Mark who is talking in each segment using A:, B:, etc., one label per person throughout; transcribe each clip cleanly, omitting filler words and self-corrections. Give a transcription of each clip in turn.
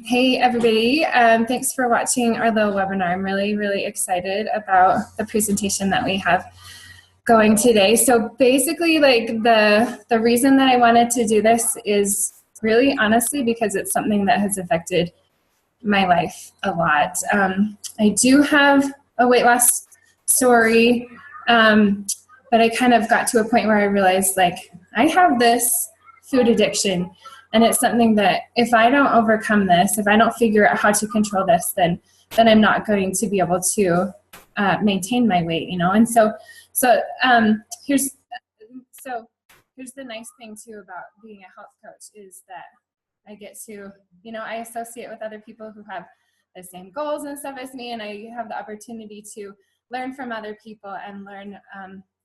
A: Hey everybody, thanks for watching our little webinar. I'm really excited about the presentation that we have going today. So basically, like the reason that I wanted to do this is really honestly because it's something that has affected my life a lot. I do have a weight loss story, but I kind of got to a point where I realized like I have this food addiction. And it's something that if I don't overcome this, if I don't figure out how to control this, then I'm not going to be able to maintain my weight, you know. And so here's the nice thing too about being a health coach is that I get to, you know, I associate with other people who have the same goals and stuff as me, and I have the opportunity to learn from other people and learn,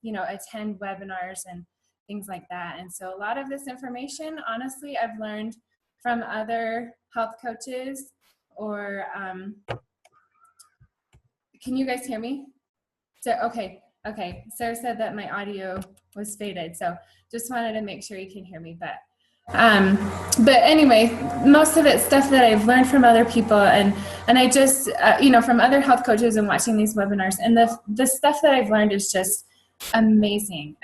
A: you know, attend webinars and things like that. And so a lot of this information, honestly, I've learned from other health coaches or, can you guys hear me? So, okay. Sarah said that my audio was faded. So just wanted to make sure you can hear me, but anyway, most of it's stuff that I've learned from other people and I just, you know, from other health coaches and watching these webinars, and the stuff that I've learned is just amazing.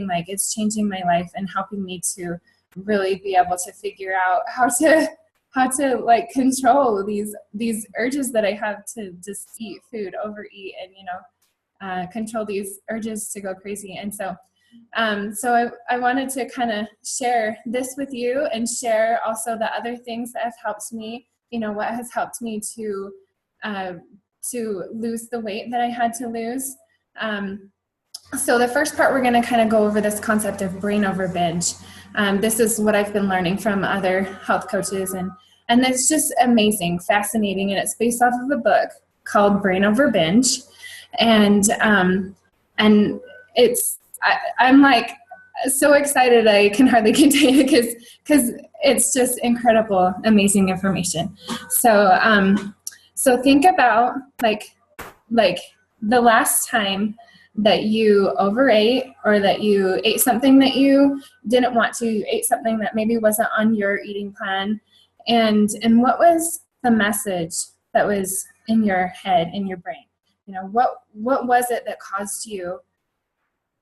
A: Like it's changing my life and helping me to really be able to figure out how to like control these urges that I have to just eat food, overeat, and, you know, control these urges to go crazy. And so I wanted to kind of share this with you and share also the other things that have helped me, you know, what has helped me to lose the weight that I had to lose. So the first part, we're going to kind of go over this concept of brain over binge. This is what I've been learning from other health coaches, and it's just amazing, fascinating, and it's based off of a book called Brain Over Binge, and it's I'm like so excited I can hardly contain it because it's just incredible, amazing information. So think about like the last time that you overate, or that you ate something that you didn't want to, you ate something that maybe wasn't on your eating plan, and what was the message that was in your head, in your brain? You know, what was it that caused you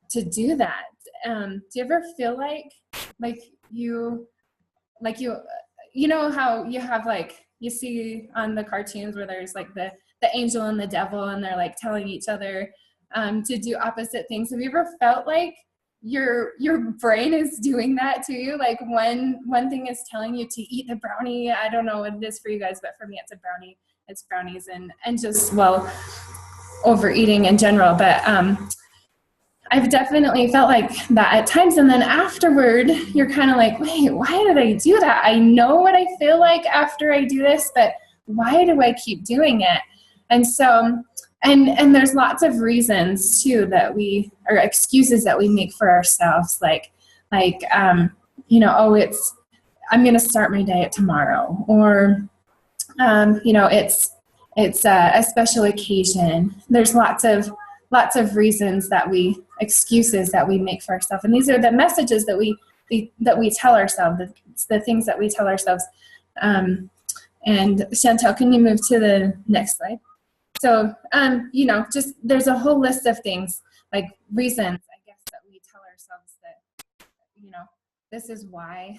A: to do that? Do you ever feel like you know how you have, like, you see on the cartoons where there's like the angel and the devil, and they're like telling each other to do opposite things. Have you ever felt like your brain is doing that to you? Like one thing is telling you to eat the brownie. I don't know what it is for you guys, but for me it's a brownie. It's brownies and just, well, overeating in general. But I've definitely felt like that at times, and then afterward you're kind of like, wait, why did I do that? I know what I feel like after I do this, but why do I keep doing it? And so and there's lots of reasons too or excuses that we make for ourselves, like you know, oh, I'm going to start my diet tomorrow, or you know, it's a special occasion. There's lots of reasons excuses that we make for ourselves, and these are the messages that we tell ourselves, the things that we tell ourselves. And Chantel, can you move to the next slide? So, you know, just there's a whole list of things, like reasons, I guess, that we tell ourselves that, you know, this is why.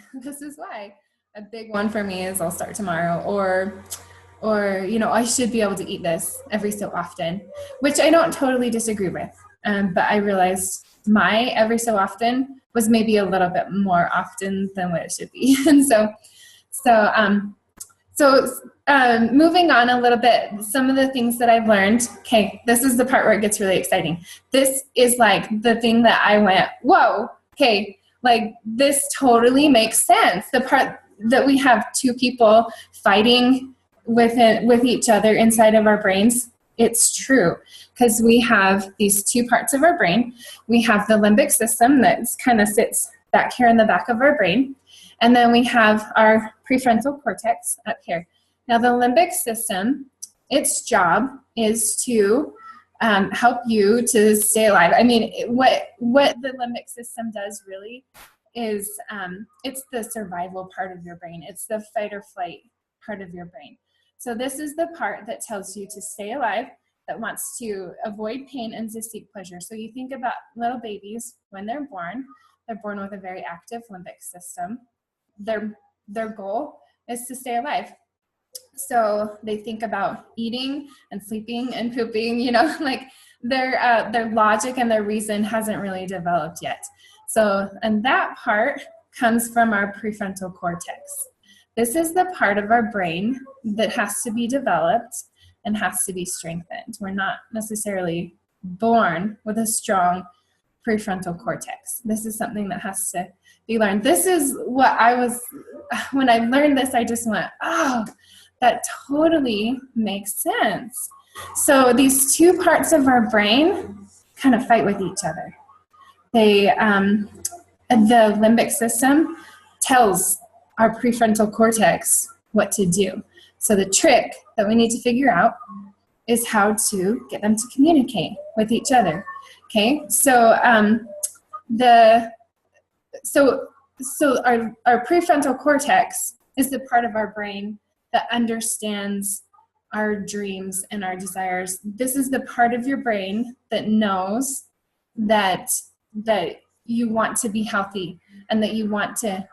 A: A big one for me is I'll start tomorrow, or, you know, I should be able to eat this every so often, which I don't totally disagree with. But I realized my every so often was maybe a little bit more often than what it should be. And so moving on a little bit, some of the things that I've learned. Okay, this is the part where it gets really exciting. This is like the thing that I went, whoa, okay, like this totally makes sense. The part that we have two people fighting with each other inside of our brains, it's true, because we have these two parts of our brain. We have the limbic system that kind of sits back here in the back of our brain, and then we have our prefrontal cortex up here. Now the limbic system, its job is to help you to stay alive. I mean, what the limbic system does really is it's the survival part of your brain. It's the fight or flight part of your brain. So this is the part that tells you to stay alive, that wants to avoid pain and to seek pleasure. So you think about little babies when they're born with a very active limbic system. Their goal is to stay alive. So they think about eating and sleeping and pooping, you know, like their logic and their reason hasn't really developed yet. So, and that part comes from our prefrontal cortex. This is the part of our brain that has to be developed and has to be strengthened. We're not necessarily born with a strong prefrontal cortex. This is something that has to be learned. This is what when I learned this, I just went, oh, that totally makes sense. So these two parts of our brain kind of fight with each other. The limbic system tells our prefrontal cortex what to do. So the trick that we need to figure out is how to get them to communicate with each other. Okay, so our prefrontal cortex is the part of our brain that understands our dreams and our desires. This is the part of your brain that knows that you want to be healthy and that you want to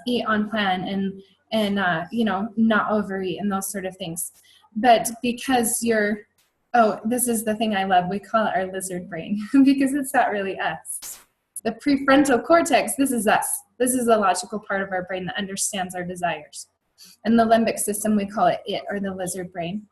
A: eat on plan and not overeat and those sort of things. But because this is the thing I love, we call it our lizard brain because it's not really us. The prefrontal cortex, this is us. This is the logical part of our brain that understands our desires. And the limbic system, we call it or the lizard brain.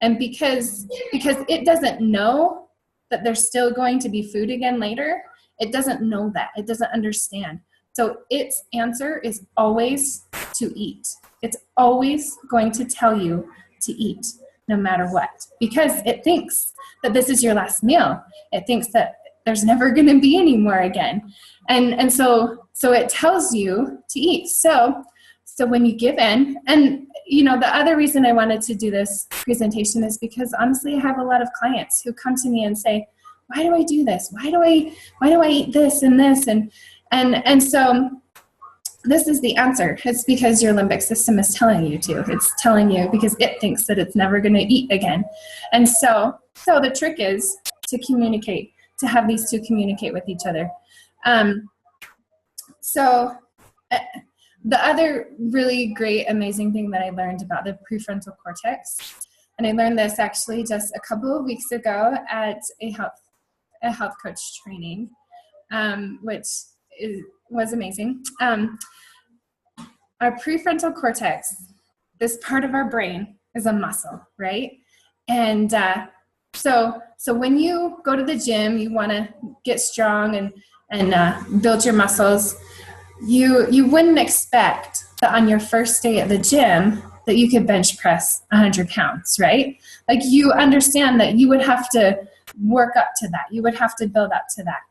A: And because it doesn't know that there's still going to be food again later, it doesn't know that. It doesn't understand. So its answer is always to eat. It's always going to tell you to eat no matter what, because it thinks that this is your last meal. It thinks that there's never going to be any more again. And so it tells you to eat. So when you give in, and the other reason I wanted to do this presentation is because honestly, I have a lot of clients who come to me and say, why do I do this? Why do I eat this and this? And so this is the answer. It's because your limbic system is telling you to. It's telling you because it thinks that it's never going to eat again. And so the trick is to communicate, to have these two communicate with each other. The other really great, amazing thing that I learned about the prefrontal cortex, and I learned this actually just a couple of weeks ago at a health coach training, which was amazing. Our prefrontal cortex, this part of our brain, is a muscle, right? And so when you go to the gym, you want to get strong and build your muscles. You wouldn't expect that on your first day at the gym that you could bench press 100 pounds, right? Like you understand that you would have to work up to that. You would have to build up to that.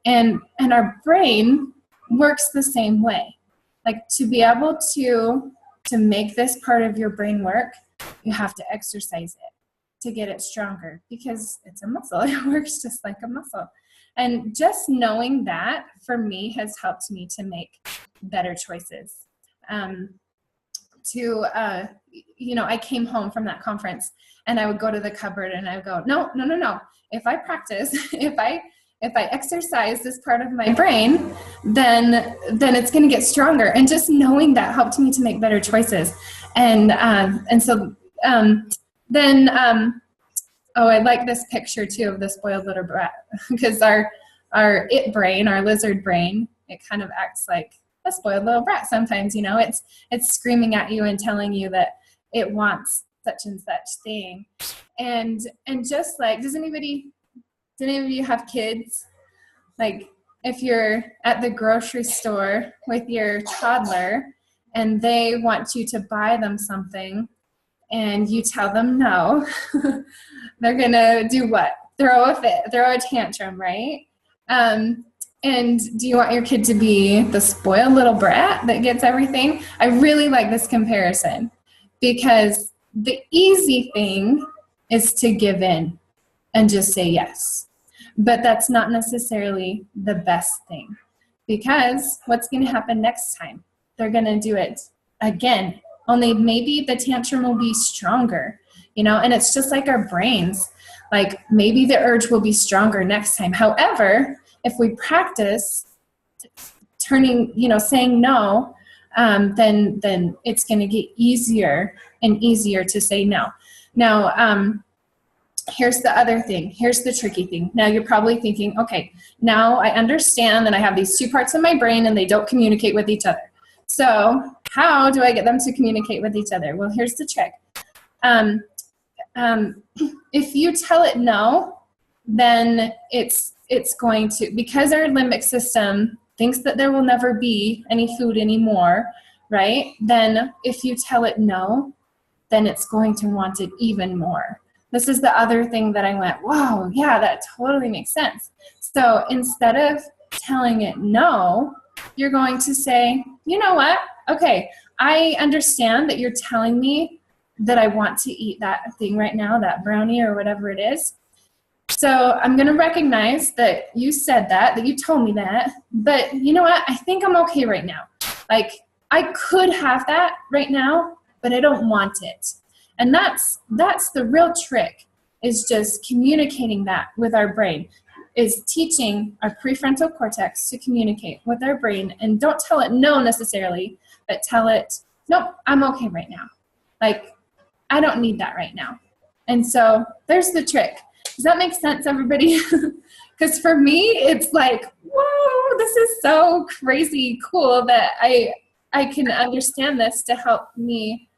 A: And our brain works the same way. Like to be able to make this part of your brain work, you have to exercise it to get it stronger because it's a muscle. It works just like a muscle. And just knowing that for me has helped me to make better choices. I came home from that conference and I would go to the cupboard and I would go, no. If I practice, if I exercise this part of my brain, then it's going to get stronger. And just knowing that helped me to make better choices. I like this picture too of the spoiled little brat because our it brain, our lizard brain, it kind of acts like a spoiled little brat sometimes. It's screaming at you and telling you that it wants such and such thing. And just like, does any of you have kids? Like if you're at the grocery store with your toddler and they want you to buy them something and you tell them no, they're going to do what? Throw a fit, throw a tantrum, right? And do you want your kid to be the spoiled little brat that gets everything? I really like this comparison because the easy thing is to give in and just say yes. But that's not necessarily the best thing because what's going to happen next time? They're going to do it again only maybe the tantrum will be stronger, and it's just like our brains. Like maybe the urge will be stronger next time. However, if we practice saying no, then it's going to get easier and easier to say no. Now, here's the other thing. Here's the tricky thing. Now you're probably thinking, okay, now I understand that I have these two parts of my brain and they don't communicate with each other. So how do I get them to communicate with each other? Well, here's the trick. If you tell it no, then it's going to, because our limbic system thinks that there will never be any food anymore, right? Then if you tell it no, then it's going to want it even more. This is the other thing that I went, whoa, yeah, that totally makes sense. So instead of telling it no, you're going to say, you know what? Okay, I understand that you're telling me that I want to eat that thing right now, that brownie or whatever it is. So I'm going to recognize that you said that you told me that, but you know what? I think I'm okay right now. Like I could have that right now, but I don't want it. And that's the real trick, is just communicating that with our brain, is teaching our prefrontal cortex to communicate with our brain. And don't tell it no necessarily, but tell it, nope, I'm okay right now. Like, I don't need that right now. And so there's the trick. Does that make sense, everybody? Because for me, it's like, whoa, this is so crazy cool that I can understand this to help me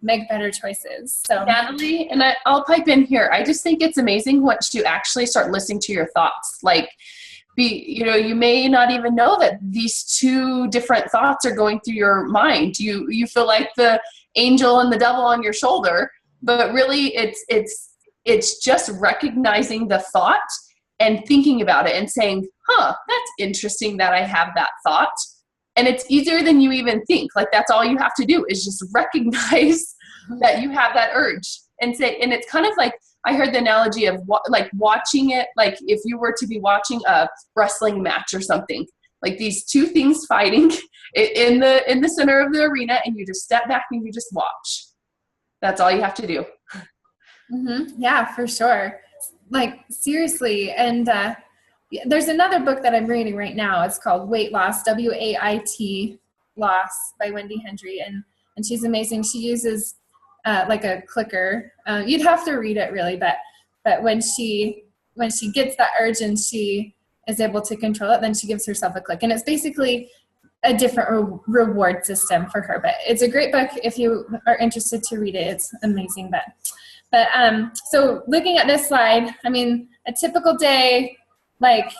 A: make better choices. So
B: Natalie, and I'll pipe in here. I just think it's amazing once you actually start listening to your thoughts. Like, you may not even know that these two different thoughts are going through your mind. You feel like the angel and the devil on your shoulder, but really it's just recognizing the thought and thinking about it and saying, that's interesting that I have that thought. And it's easier than you even think. Like, that's all you have to do is just recognize that you have that urge and say, and it's kind of like, I heard the analogy of like watching it, like if you were to be watching a wrestling match or something, like these two things fighting in the center of the arena, and you just step back and you just watch. That's all you have to do.
A: Mm-hmm. Yeah, for sure. Like seriously. And there's another book that I'm reading right now. It's called Weight Loss, WAIT Loss by Wendy Hendry. And she's amazing. She uses like a clicker. You'd have to read it really, but when she gets that urge and she is able to control it, then she gives herself a click. And it's basically a different reward system for her. But it's a great book if you are interested to read it. It's amazing. But so looking at this slide, I mean, a typical day, like,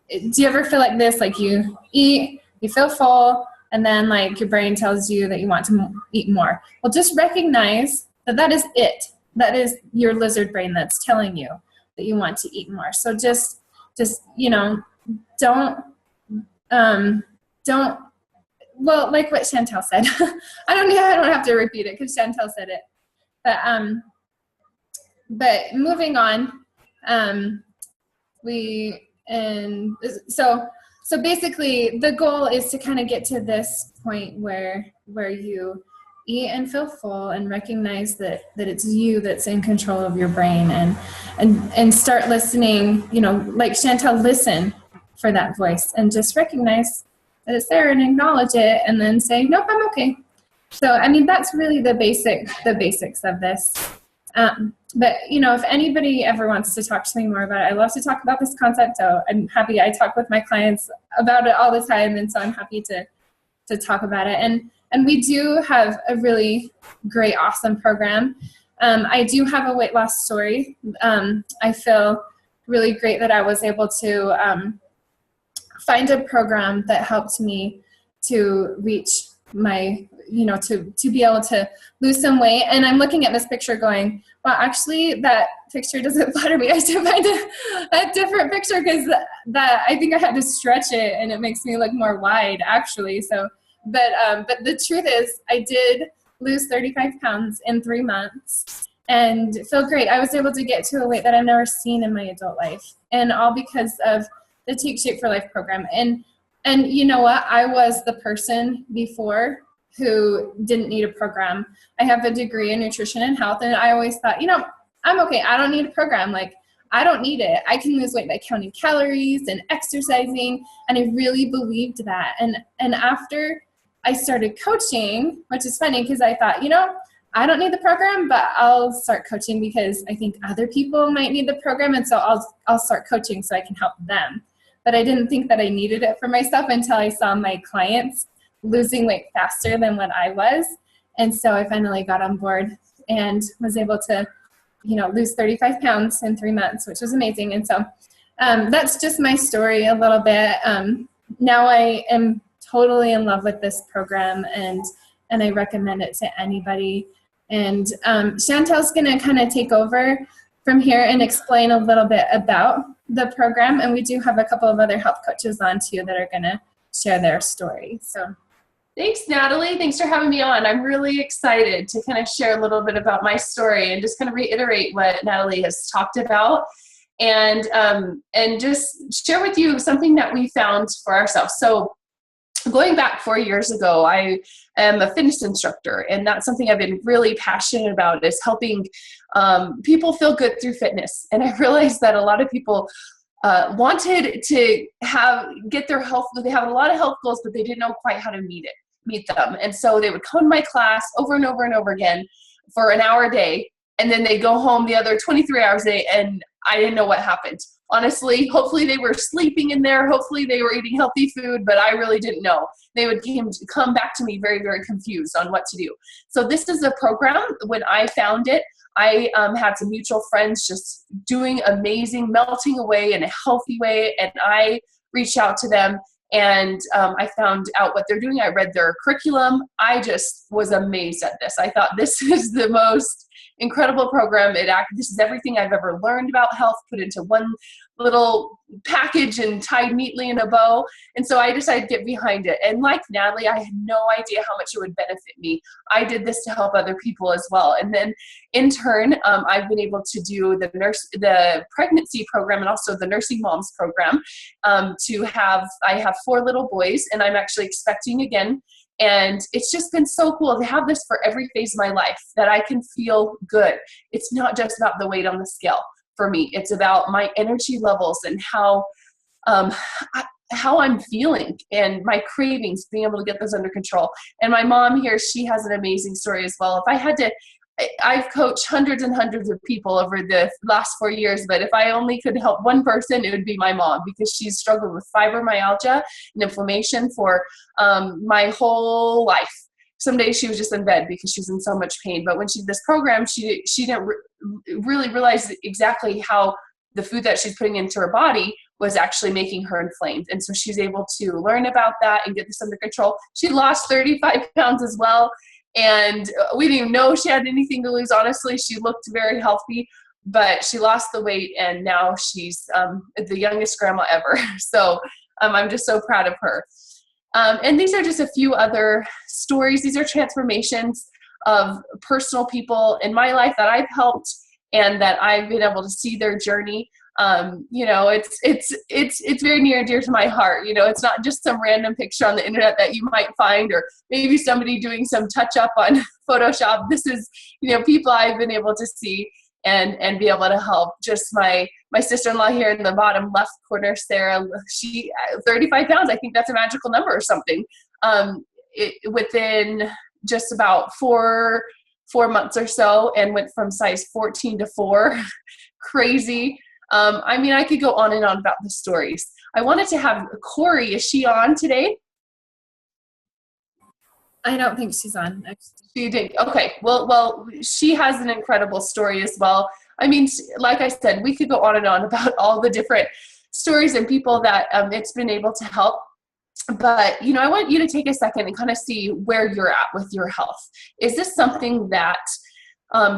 A: do you ever feel like this? Like you eat, you feel full, and then like your brain tells you that you want to eat more. Well, just recognize that is it. That is your lizard brain that's telling you that you want to eat more. So just don't, well, like what Chantel said. I don't have to repeat it because Chantel said it. But moving on, so basically the goal is to kind of get to this point where you eat and feel full and recognize that it's you that's in control of your brain, and start listening, like Chantel, listen for that voice and just recognize that it's there and acknowledge it, and then say, nope, I'm okay. So, I mean, that's really the basics of this. But, if anybody ever wants to talk to me more about it, I love to talk about this concept. So I'm happy. I talk with my clients about it all the time. And so I'm happy to talk about it. And we do have a really great, awesome program. I do have a weight loss story. I feel really great that I was able to find a program that helped me to reach my, to be able to lose some weight. And I'm looking at this picture going, well, actually that picture doesn't flatter me. I should find a different picture, because that I think I had to stretch it and it makes me look more wide actually. So, but the truth is I did lose 35 pounds in 3 months and feel great. I was able to get to a weight that I've never seen in my adult life, and all because of the Take Shape for Life program. And you know what? I was the person before who didn't need a program. I have a degree in nutrition and health, and I always thought, I'm okay. I don't need a program. Like, I don't need it. I can lose weight by counting calories and exercising. And I really believed that. And after I started coaching, which is funny because I thought, I don't need the program, but I'll start coaching because I think other people might need the program. And so I'll start coaching so I can help them. But I didn't think that I needed it for myself until I saw my clients losing weight faster than what I was. And so I finally got on board and was able to lose 35 pounds in 3 months, which was amazing. And so that's just my story a little bit. Now I am totally in love with this program, and I recommend it to anybody. And Chantel's going to kind of take over from here and explain a little bit about the program. And we do have a couple of other health coaches on too that are going to share their story. So.
B: Thanks, Natalie. Thanks for having me on. I'm really excited to kind of share a little bit about my story and just kind of reiterate what Natalie has talked about, and just share with you something that we found for ourselves. So going back 4 years ago, I am a fitness instructor, and that's something I've been really passionate about, is helping people feel good through fitness. And I realized that a lot of people wanted to get their health. They have a lot of health goals, but they didn't know quite how to meet them. And so they would come to my class over and over and over again for an hour a day. And then they go home the other 23 hours a day, and I didn't know what happened. Honestly, hopefully they were sleeping in there. Hopefully they were eating healthy food, but I really didn't know. They would come back to me very, very confused on what to do. So this is a program. When I found it, I had some mutual friends just doing amazing, melting away in a healthy way. And I reached out to them, and I found out what they're doing. I read their curriculum. I just was amazed at this. I thought, this is the most incredible program. This is everything I've ever learned about health put into one little package and tied neatly in a bow. And so I decided to get behind it. And like Natalie, I had no idea how much it would benefit me. I did this to help other people as well. And then in turn, I've been able to do the pregnancy program and also the nursing moms program. I have 4 little boys, and I'm actually expecting again. And it's just been so cool to have this for every phase of my life, that I can feel good. It's not just about the weight on the scale for me. It's about my energy levels and how I'm feeling, and my cravings, being able to get those under control. And my mom here, she has an amazing story as well. I've coached hundreds and hundreds of people over the last 4 years, but if I only could help one person, it would be my mom, because she's struggled with fibromyalgia and inflammation for my whole life. Some days she was just in bed because she's in so much pain. But when she did this program, she didn't really realize exactly how the food that she's putting into her body was actually making her inflamed. And so she's able to learn about that and get this under control. She lost 35 pounds as well. And we didn't even know she had anything to lose. Honestly, she looked very healthy, but she lost the weight, and now she's the youngest grandma ever. So I'm just so proud of her. And these are just a few other stories. These are transformations of personal people in my life that I've helped, and that I've been able to see their journey. It's very near and dear to my heart. It's not just some random picture on the internet that you might find, or maybe somebody doing some touch up on Photoshop. This is, people I've been able to see and be able to help. Just my sister-in-law here in the bottom left corner, Sarah, she 35 pounds. I think that's a magical number or something. Within just about four months or so, and went from size 14 to 4. Crazy. I could go on and on about the stories. I wanted to have Corey. Is she on today?
A: I don't think she's on.
B: She did. Okay. Well, she has an incredible story as well. Like I said, we could go on and on about all the different stories and people that it's been able to help. But, I want you to take a second and kind of see where you're at with your health. Is this something that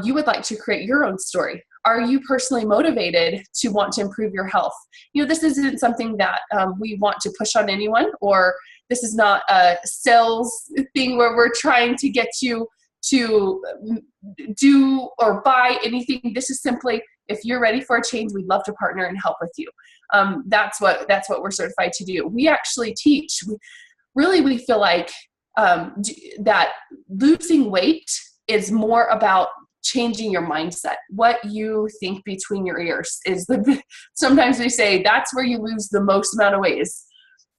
B: you would like to create your own story? Are you personally motivated to want to improve your health? This isn't something that we want to push on anyone, or this is not a sales thing where we're trying to get you to do or buy anything. This is simply, if you're ready for a change, we'd love to partner and help with you. That's what we're certified to do. We actually teach. We feel like that losing weight is more about changing your mindset. What you think between your ears is sometimes we say that's where you lose the most amount of weight, is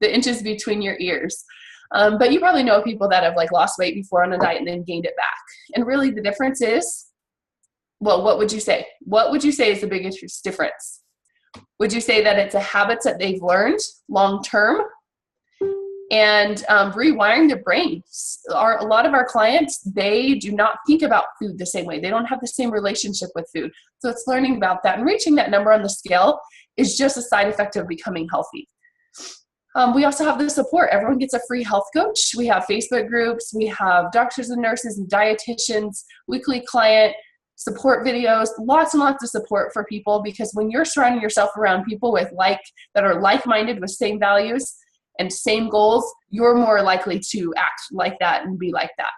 B: the inches between your ears. But you probably know people that have like lost weight before on a diet and then gained it back. And really the difference is, well, what would you say? What would you say is the biggest difference? Would you say that it's a habit that they've learned long-term and rewiring their brains? A lot of our clients, they do not think about food the same way. They don't have the same relationship with food. So it's learning about that, and reaching that number on the scale is just a side effect of becoming healthy. We also have the support. Everyone gets a free health coach. We have Facebook groups. We have doctors and nurses and dietitians, weekly client support videos, lots and lots of support for people, because when you're surrounding yourself around people that are like-minded with same values and same goals, you're more likely to act like that and be like that.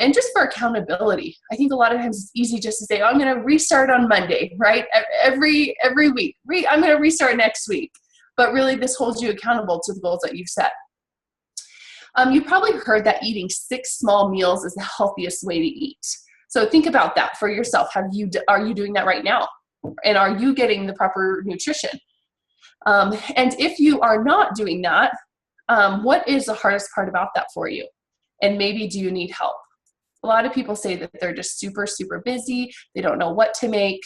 B: And just for accountability, I think a lot of times it's easy just to say, oh, I'm going to restart on Monday, right? Every week, I'm going to restart next week. But really this holds you accountable to the goals that you've set. You probably heard that eating 6 small meals is the healthiest way to eat. So think about that for yourself. Are you doing that right now? And are you getting the proper nutrition? And if you are not doing that, what is the hardest part about that for you? And maybe do you need help? A lot of people say that they're just super, super busy. They don't know what to make.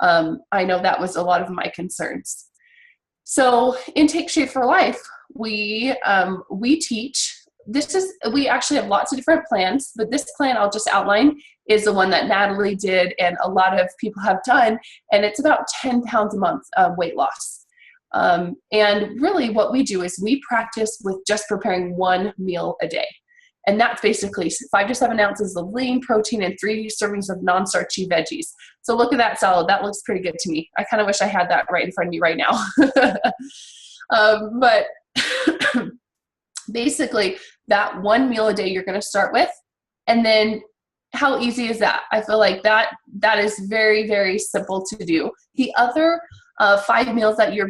B: I know that was a lot of my concerns. So in Take Shape for Life, we teach. We actually have lots of different plans, but this plan I'll just outline is the one that Natalie did and a lot of people have done, and it's about 10 pounds a month of weight loss. And really what we do is we practice with just preparing 1 meal a day. And that's basically 5 to 7 ounces of lean protein and 3 servings of non-starchy veggies. So look at that salad. That looks pretty good to me. I kind of wish I had that right in front of me right now. But basically that 1 meal a day you're going to start with. And then how easy is that? I feel like that is very, very simple to do. The other 5 meals that you're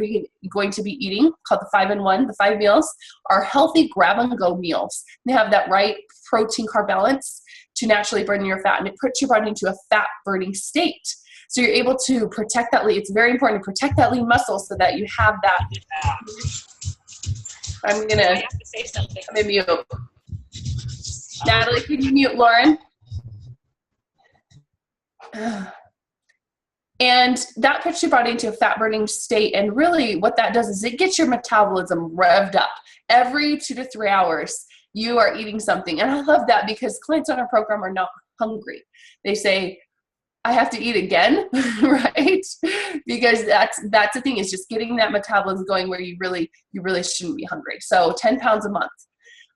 B: going to be eating, called the 5-in-1, the 5 meals, are healthy grab-and-go meals. They have that right protein-carb balance to naturally burn your fat, and it puts your body into a fat-burning state. So you're able to protect that lean. It's very important to protect that lean muscle so that you have that. I'm going to say something. I'm going to mute. Natalie, can you mute Lauren? And that puts your body into a fat burning state. And really what that does is it gets your metabolism revved up. Every 2 to 3 hours, you are eating something. And I love that because clients on our program are not hungry. They say, I have to eat again, right? Because that's the thing, is just getting that metabolism going where you really shouldn't be hungry. So 10 pounds a month.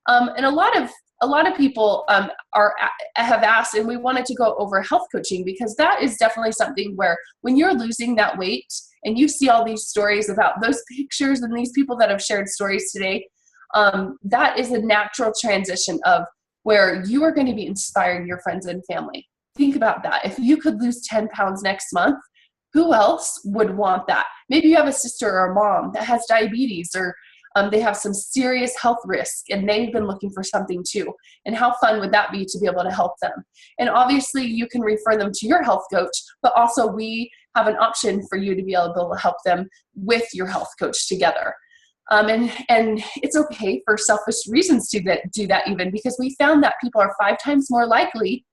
B: And a lot of people have asked, and we wanted to go over health coaching, because that is definitely something where when you're losing that weight and you see all these stories about those pictures and these people that have shared stories today, that is a natural transition of where you are going to be inspiring your friends and family. Think about that. If you could lose 10 pounds next month, who else would want that? Maybe you have a sister or a mom that has diabetes, or they have some serious health risk and they've been looking for something too. And how fun would that be to be able to help them? And obviously you can refer them to your health coach, but also we have an option for you to be able to help them with your health coach together. And it's okay for selfish reasons to do that, even because we found that people are 5 times more likely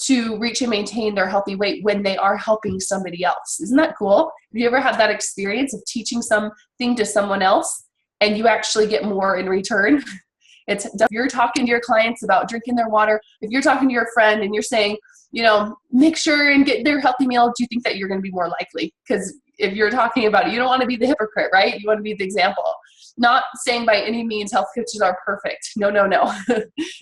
B: to reach and maintain their healthy weight when they are helping somebody else. Isn't that cool? Have you ever had that experience of teaching something to someone else and you actually get more in return? If you're talking to your clients about drinking their water, if you're talking to your friend and you're saying, make sure and get their healthy meal, do you think that you're going to be more likely? Because if you're talking about it, you don't want to be the hypocrite, right? You want to be the example. Not saying by any means health coaches are perfect. No.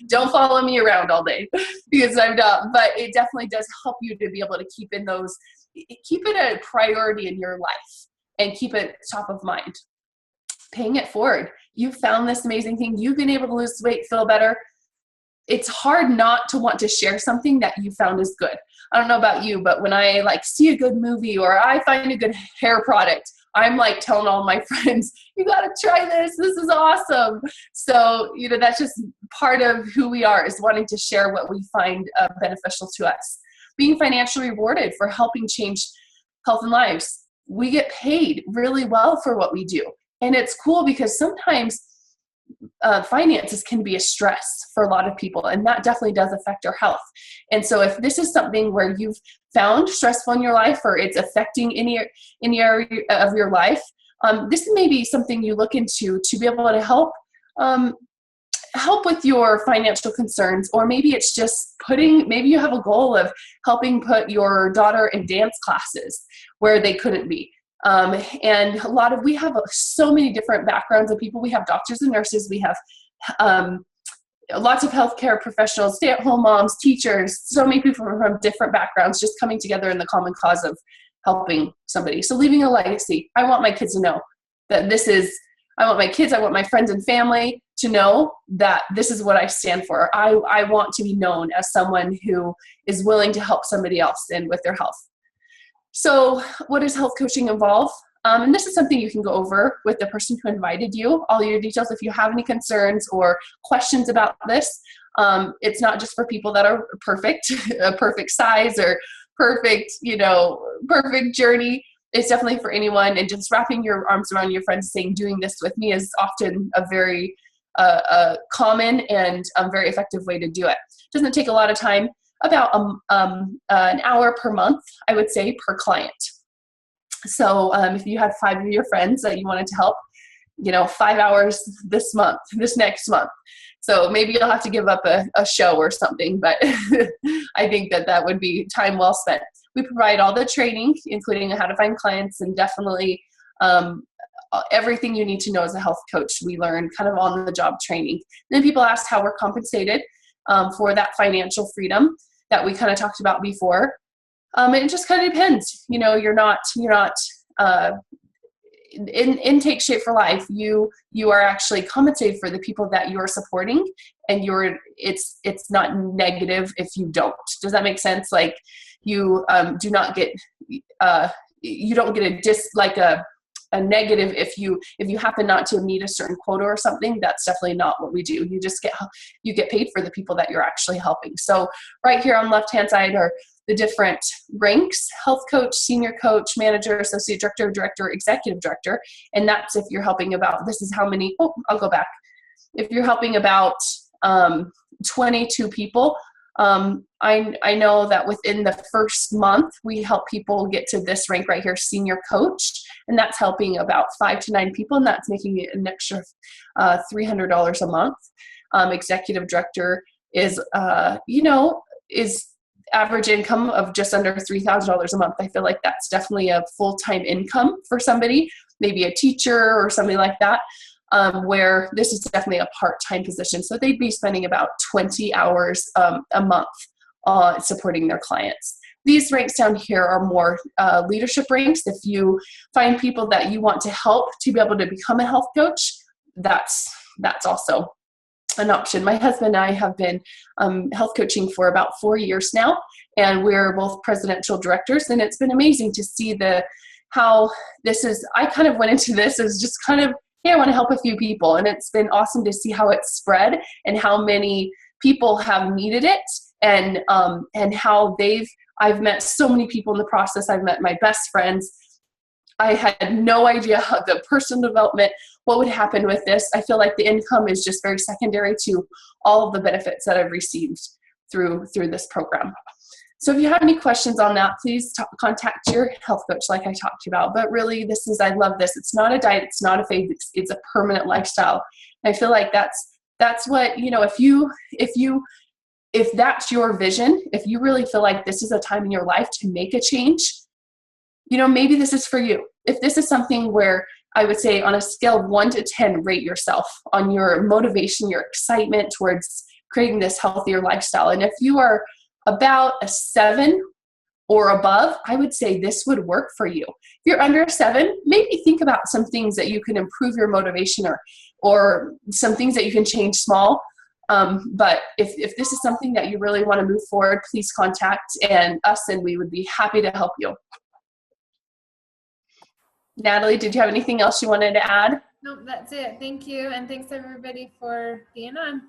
B: Don't follow me around all day because I'm not. But it definitely does help you to be able to keep it a priority in your life and keep it top of mind. Paying it forward. You found this amazing thing. You've been able to lose weight, feel better. It's hard not to want to share something that you found is good. I don't know about you, but when I see a good movie or I find a good hair product, I'm like telling all my friends, you got to try this. This is awesome. So, that's just part of who we are, is wanting to share what we find beneficial to us. Being financially rewarded for helping change health and lives. We get paid really well for what we do. And it's cool because sometimes finances can be a stress for a lot of people, and that definitely does affect our health. And so if this is something where you've found stressful in your life, or it's affecting any area of your life, this may be something you look into to be able to help with your financial concerns. Or maybe it's just maybe you have a goal of helping put your daughter in dance classes where they couldn't be. And we have so many different backgrounds of people. We have doctors and nurses. We have lots of healthcare professionals, stay-at-home moms, teachers, so many people from different backgrounds just coming together in the common cause of helping somebody. So leaving a legacy. I want my kids to know that I want my friends and family to know that this is what I stand for. I want to be known as someone who is willing to help somebody else and with their health. So what does health coaching involve? And this is something you can go over with the person who invited you, all your details. If you have any concerns or questions about this, it's not just for people that are perfect, a perfect size or perfect journey. It's definitely for anyone. And just wrapping your arms around your friends, saying, doing this with me is often a very common and very effective way to do it. It doesn't take a lot of time. About an hour per month, I would say, per client. So if you had 5 of your friends that you wanted to help, 5 hours this next month. So maybe you'll have to give up a show or something, but I think that would be time well spent. We provide all the training, including how to find clients, and definitely everything you need to know as a health coach. We learn kind of on the job training. And then people ask how we're compensated for that financial freedom that we kind of talked about before. It just kind of depends. You're not in Take Shape for Life. You are actually compensated for the people that you are supporting, and it's not negative if you don't. Does that make sense? Like you do not get you don't get a negative if you happen not to meet a certain quota or something. That's definitely not what we do. You get paid for the people that you're actually helping. So right here on the left-hand side are the different ranks: health coach, senior coach, manager, associate director, executive director. And that's if you're helping about, this is how many, I'll go back. If you're helping about 22 people, I know that within the first month, we help people get to this rank right here, senior coach, and that's helping about 5 to 9 people, and that's making it an extra $300 a month. Executive director is average income of just under $3,000 a month. I feel like that's definitely a full-time income for somebody, maybe a teacher or something like that. Where this is definitely a part-time position. So they'd be spending about 20 hours a month supporting their clients. These ranks down here are more leadership ranks. If you find people that you want to help to be able to become a health coach, that's also an option. My husband and I have been health coaching for about 4 years now, and we're both presidential directors, and it's been amazing to see how this is. I kind of went into this as just kind of, hey, I want to help a few people. And it's been awesome to see how it's spread and how many people have needed it, and how I've met so many people in the process. I've met my best friends. I had no idea how the personal development, what would happen with this. I feel like the income is just very secondary to all of the benefits that I've received through this program. So if you have any questions on that, please contact your health coach like I talked about. But really, I love this. It's not a diet. It's not a phase. It's a permanent lifestyle. And I feel like that's what, if that's your vision, if you really feel like this is a time in your life to make a change, maybe this is for you. If this is something where I would say on a scale of 1 to 10, rate yourself on your motivation, your excitement towards creating this healthier lifestyle. And if you are about a 7 or above, I would say this would work for you. If you're under a 7, maybe think about some things that you can improve your motivation or some things that you can change small. But if this is something that you really want to move forward, please contact us and we would be happy to help you. Natalie, did you have anything else you wanted to add?
A: Nope, that's it. Thank you. And thanks everybody for being on.